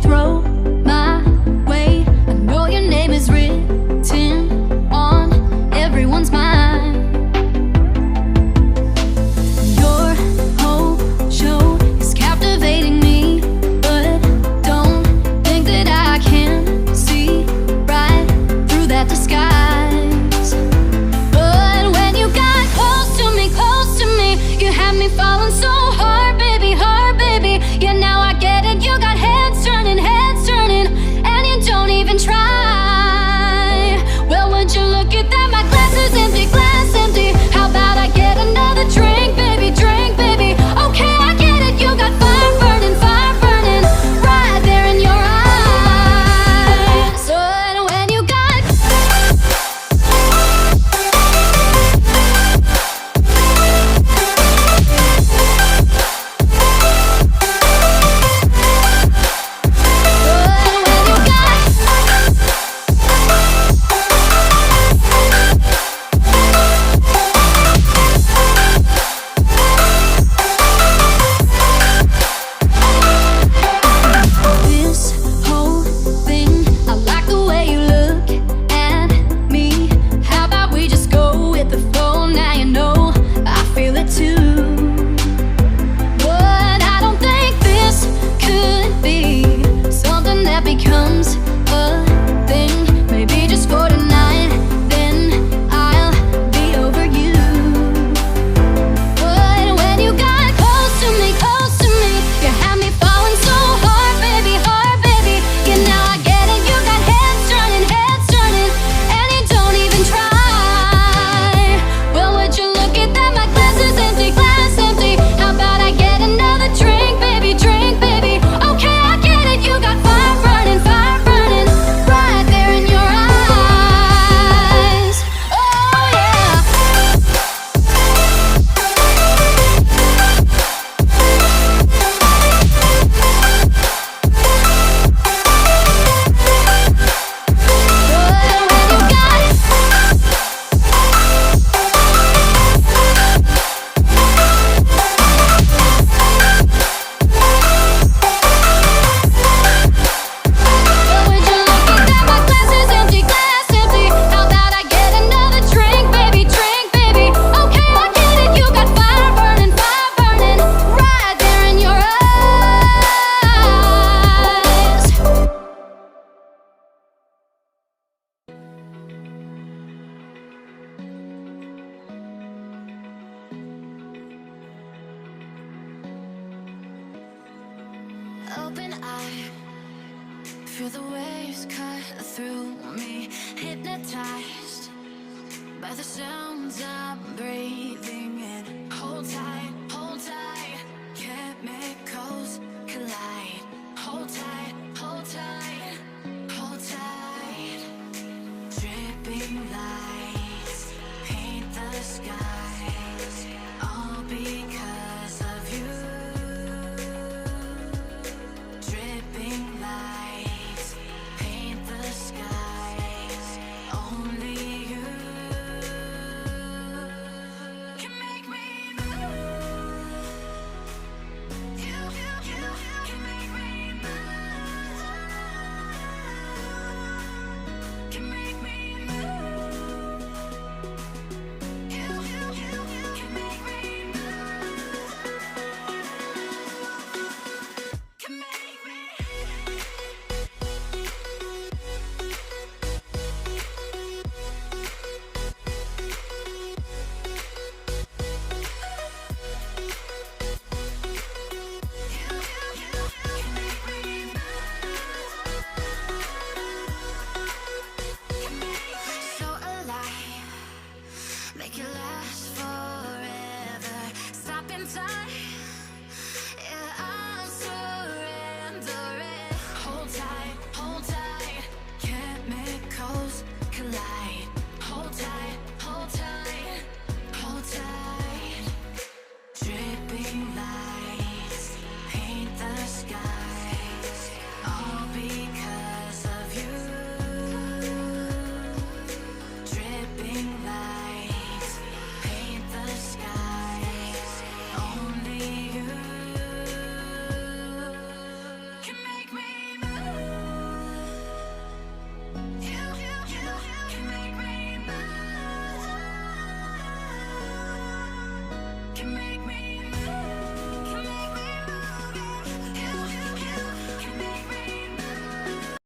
throw my way. I know your name is written on everyone's mind. Your whole show is captivating me, but don't think that I can see right through that disguise. But when you got close to me, you had me falling so hard, baby, hard, baby. Yeah, now I get it, you got heads turning, and you don't even try. Well, would you look at that, my glass is empty, glass empty. How about I get another drink, baby, drink, baby. Okay, I get it, you got fire burning, right there in your eyes. So when you got becomes a thing, maybe just for tonight, then I'll be over you. But when you got close to me, you had me falling so hard, baby, hard, baby. Yeah, now I get it, you got heads turning, and you don't even try. Well, would you look at that, my glass is empty, glass empty. How about I get another drink, baby, drink, baby. Okay, I get it, you got fire burning, right there in your eyes. Oh yeah. Open eye, feel the waves cut through me, hypnotized by the sounds I'm breathing in. Hold tight, chemicals collide. Hold tight, hold tight, hold tight. Dripping lights paint the skies, all because of you. Dripping lights paint the skies, only you can make me move. You can make me move. Can make me move. You can make me move. Can make me. So alive, make it last forever. Stop in time.